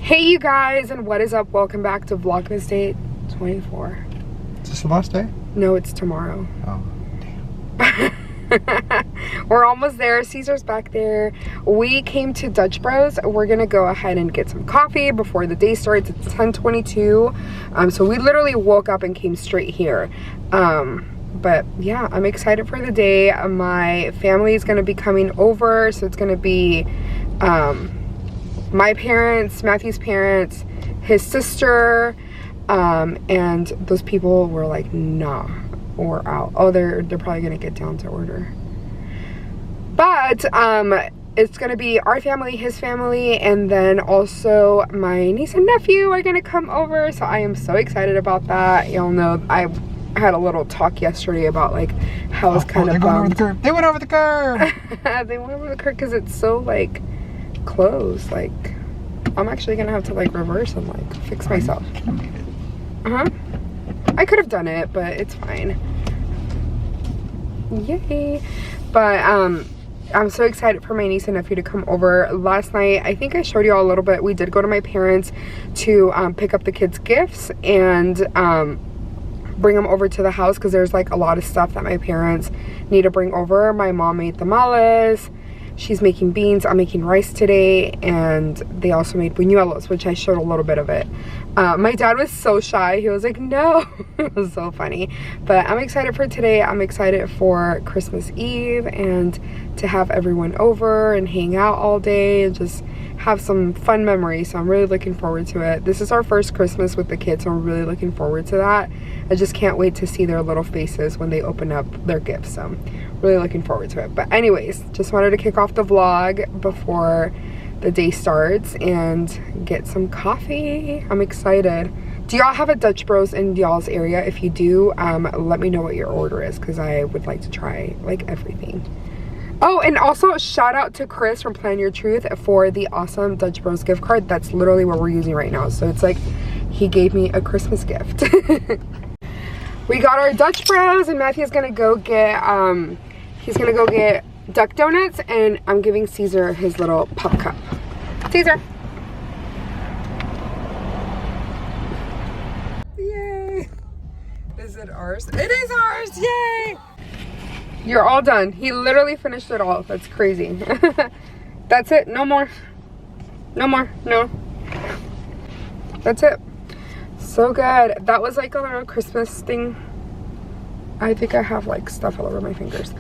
Hey you guys, and what is up? Welcome back to Vlogmas Day 24. Is this the last day? No, it's tomorrow. Oh, damn. We're almost there. Caesar's back there. We came to Dutch Bros. We're gonna go ahead and get some coffee before the day starts. It's 10:22. So we literally woke up and came straight here. But yeah, I'm excited for the day. My family is gonna be coming over, so it's gonna be my parents, Matthew's parents, his sister, and those people were like, nah, we're out. Oh, they're probably gonna get down to order. But it's gonna be our family, his family, and then also my niece and nephew are gonna come over. So I am so excited about that. Y'all know I had a little talk yesterday about like how it's kind of over the curb. They went over the curb. They went over the curb because it's so like close. Like I'm actually gonna have to like reverse and like fix myself. I could have done it, but it's fine. Yay. But I'm so excited for my niece and nephew to come over. Last night, I think I showed you all a little bit. We did go to my parents to pick up the kids' gifts and bring them over to the house because there's like a lot of stuff that my parents need to bring over. My mom made tamales. She's making beans. I'm making rice today, and they also made buñuelos, which I showed a little bit of it. My dad was so shy. He was like, no. It was so funny. But I'm excited for today. I'm excited for Christmas Eve and to have everyone over and hang out all day and just have some fun memories. So I'm really looking forward to it. This is our first Christmas with the kids, so I'm really looking forward to that. I just can't wait to see their little faces when they open up their gifts. So I'm really looking forward to it. But anyways, just wanted to kick off the vlog before the day starts and get some coffee. I'm excited. Do y'all have a Dutch Bros in y'all's area? If you do, let me know what your order is because I would like to try like everything. Oh, and also shout out to Chris from Plan Your Truth for the awesome Dutch Bros gift card. That's literally what we're using right now. So it's like he gave me a Christmas gift. We got our Dutch Bros, and Matthew's gonna go get he's gonna go get duck donuts, and I'm giving Caesar his little pup cup. Caesar. Yay. Is it ours? It is ours. Yay. You're all done. He literally finished it all. That's crazy. That's it. No more. No more. No. That's it. So good. That was like a little Christmas thing. I think I have like stuff all over my fingers.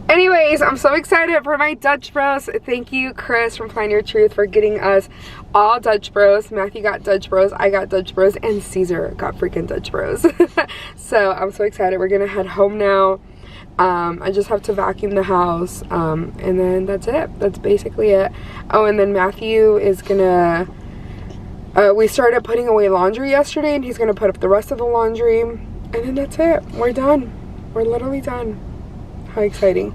Anyways, I'm so excited for my Dutch Bros. Thank you, Chris from Plan Your Truth, for getting us all Dutch Bros. Matthew got Dutch Bros, I got Dutch Bros, and Caesar got freaking Dutch Bros. So I'm so excited. We're gonna head home now. I just have to vacuum the house, and then that's it. That's basically it. Oh, and then Matthew is gonna we started putting away laundry yesterday, and he's gonna put up the rest of the laundry, and then that's it. We're done. We're literally done. How exciting.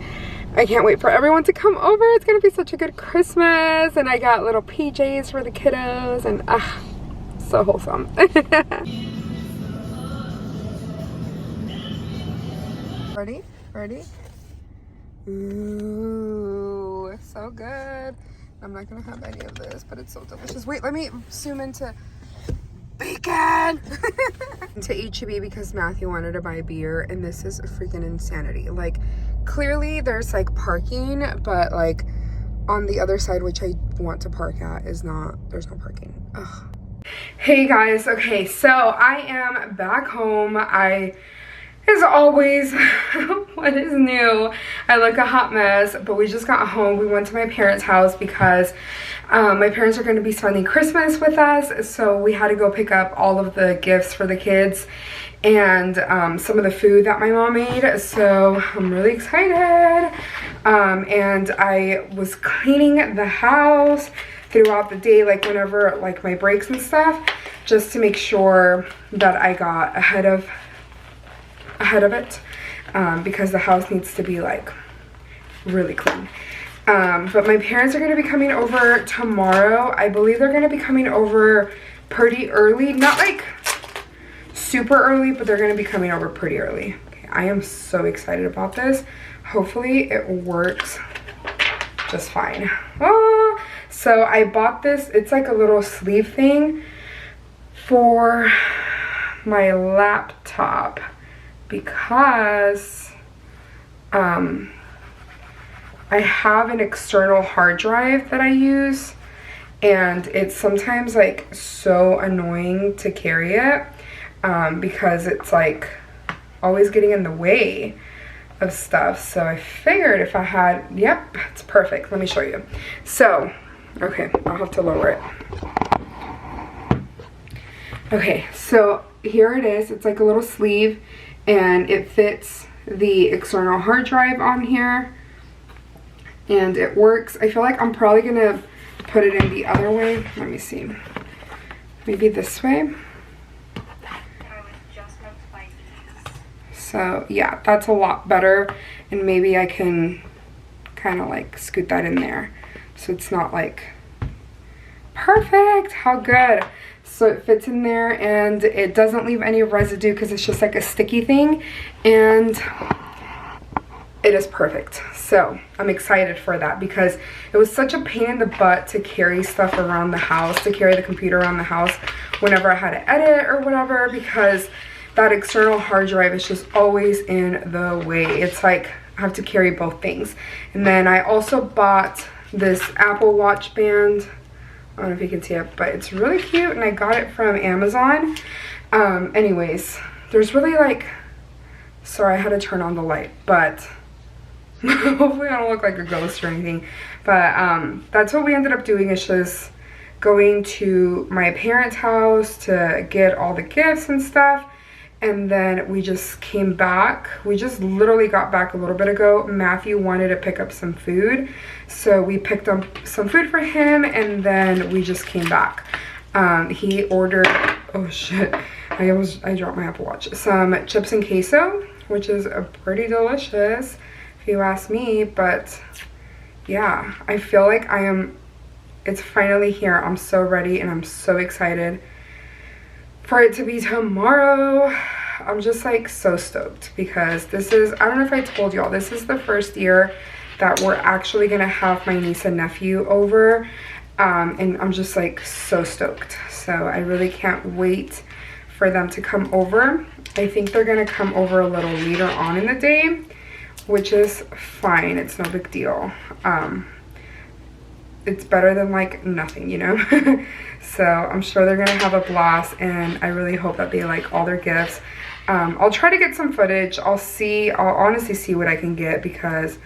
I can't wait for everyone to come over. It's gonna be such a good Christmas, and I got little PJs for the kiddos, and so wholesome. Ready? Ready? Ooh, so good. I'm not gonna have any of this, but it's so delicious. Wait, let me zoom into bacon. To HEB because Matthew wanted to buy beer, and this is freaking insanity. Like, clearly there's like parking, but like on the other side, which I want to park at, is not, there's no parking. Ugh. Hey guys, okay, so I am back home. As always, what is new? I look a hot mess, but we just got home. We went to my parents' house because my parents are going to be spending Christmas with us, so we had to go pick up all of the gifts for the kids and some of the food that my mom made, so I'm really excited. And I was cleaning the house throughout the day, like whenever, like my breaks and stuff, just to make sure that I got ahead of it, because the house needs to be like really clean. But my parents are going to be coming over tomorrow. I believe they're going to be coming over pretty early, not like super early, but they're going to be coming over pretty early. Okay, I am so excited about this. Hopefully it works just fine. Oh, So I bought this, it's like a little sleeve thing for my laptop because I have an external hard drive that I use, and it's sometimes like so annoying to carry it because it's like always getting in the way of stuff. So I figured if I had, yep, it's perfect. Let me show you. So, okay, I'll have to lower it. Okay, so here it is. It's like a little sleeve, and it fits the external hard drive on here, and it works. I feel like I'm probably gonna put it in the other way. Let me see, maybe this way. So yeah, that's a lot better, and maybe I can kind of like scoot that in there so it's not like perfect. How good. So it fits in there and it doesn't leave any residue because it's just like a sticky thing, and it is perfect. So I'm excited for that because it was such a pain in the butt to carry stuff around the house, to carry the computer around the house whenever I had to edit or whatever, because that external hard drive is just always in the way. It's like I have to carry both things. And then I also bought this Apple Watch band. I don't know if you can see it, but it's really cute, and I got it from Amazon. Anyways, there's really like, sorry, I had to turn on the light, but hopefully I don't look like a ghost or anything. But that's what we ended up doing, is just going to my parents' house to get all the gifts and stuff. And then we just came back. We just literally got back a little bit ago. Matthew wanted to pick up some food, so we picked up some food for him, and then we just came back. He ordered, oh shit, I dropped my Apple Watch. Some chips and queso, which is pretty delicious if you ask me. But yeah, I feel like it's finally here. I'm so ready and I'm so excited for it to be tomorrow. I'm just like so stoked because this is, I don't know if I told y'all, this is the first year that we're actually gonna have my niece and nephew over, and I'm just like so stoked. So I really can't wait for them to come over. I think they're gonna come over a little later on in the day, which is fine. It's no big deal. It's better than like nothing, you know. So I'm sure they're gonna have a blast, and I really hope that they like all their gifts. I'll try to get some footage. I'll honestly see what I can get, because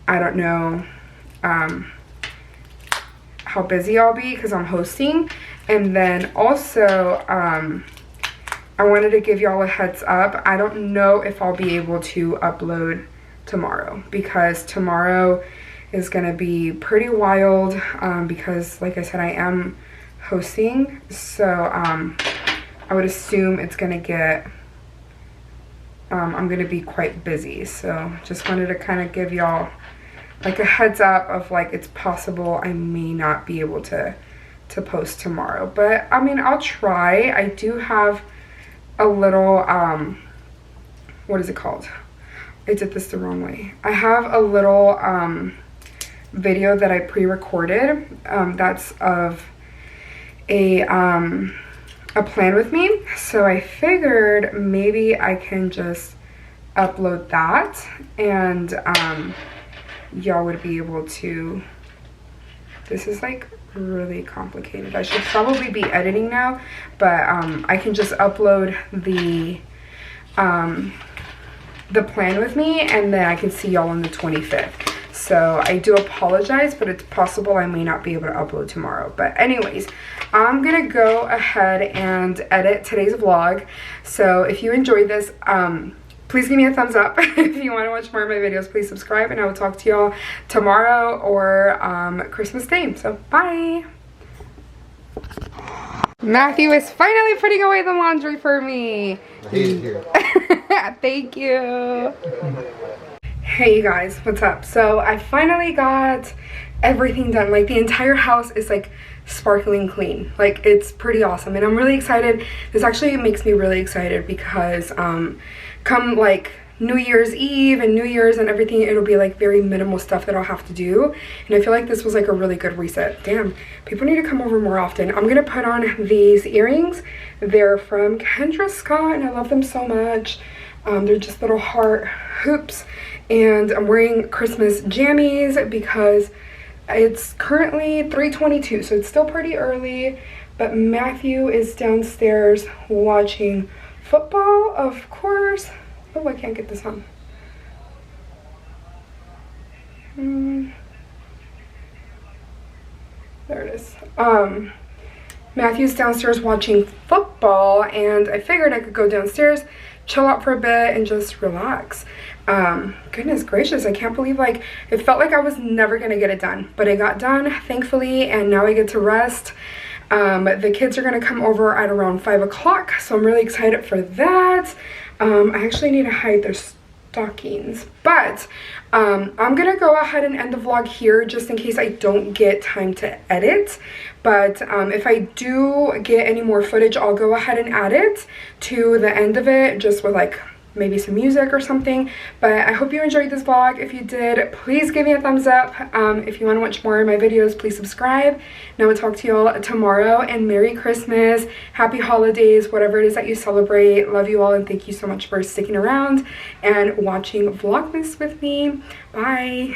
I don't know how busy I'll be because I'm hosting. And then also I wanted to give y'all a heads up. I don't know if I'll be able to upload tomorrow, because tomorrow is gonna be pretty wild, because like I said, I am hosting. So I would assume it's gonna get I'm gonna be quite busy. So just wanted to kind of give y'all like a heads up of like, it's possible I may not be able to post tomorrow, but I mean, I'll try. I do have a little what is it called? I did this the wrong way. I have a little video that I pre-recorded that's of a plan with me. So I figured maybe I can just upload that, and y'all would be able to, this is like really complicated. I should probably be editing now, but I can just upload the plan with me, and then I can see y'all on the 25th. So I do apologize, but it's possible I may not be able to upload tomorrow. But anyways, I'm gonna go ahead and edit today's vlog. So if you enjoyed this, please give me a thumbs up. If you want to watch more of my videos, please subscribe, and I will talk to y'all tomorrow or Christmas Day. So bye. Matthew is finally putting away the laundry for me. He's here. Thank you. Hey you guys, what's up? So I finally got everything done. Like the entire house is like sparkling clean. Like it's pretty awesome, and I'm really excited. This actually makes me really excited because come like New Year's Eve and New Year's and everything, it'll be like very minimal stuff that I'll have to do. And I feel like this was like a really good reset. Damn, people need to come over more often. I'm gonna put on these earrings. They're from Kendra Scott and I love them so much. They're just little heart hoops, and I'm wearing Christmas jammies because it's currently 3:22, so it's still pretty early, but Matthew is downstairs watching football, of course. Oh, I can't get this on. There it is. Matthew's downstairs watching football, and I figured I could go downstairs, chill out for a bit, and just relax. Goodness gracious, I can't believe, like, it felt like I was never gonna get it done, but it got done, thankfully, and now I get to rest. The kids are gonna come over at around 5 o'clock, so I'm really excited for that. I actually need to hide their stockings, but I'm gonna go ahead and end the vlog here just in case I don't get time to edit. But if I do get any more footage, I'll go ahead and add it to the end of it, just with like maybe some music or something. But I hope you enjoyed this vlog. If you did, please give me a thumbs up. If you want to watch more of my videos, please subscribe. And I will talk to you all tomorrow, and Merry Christmas, Happy Holidays, whatever it is that you celebrate. Love you all, and thank you so much for sticking around and watching Vlogmas with me. Bye.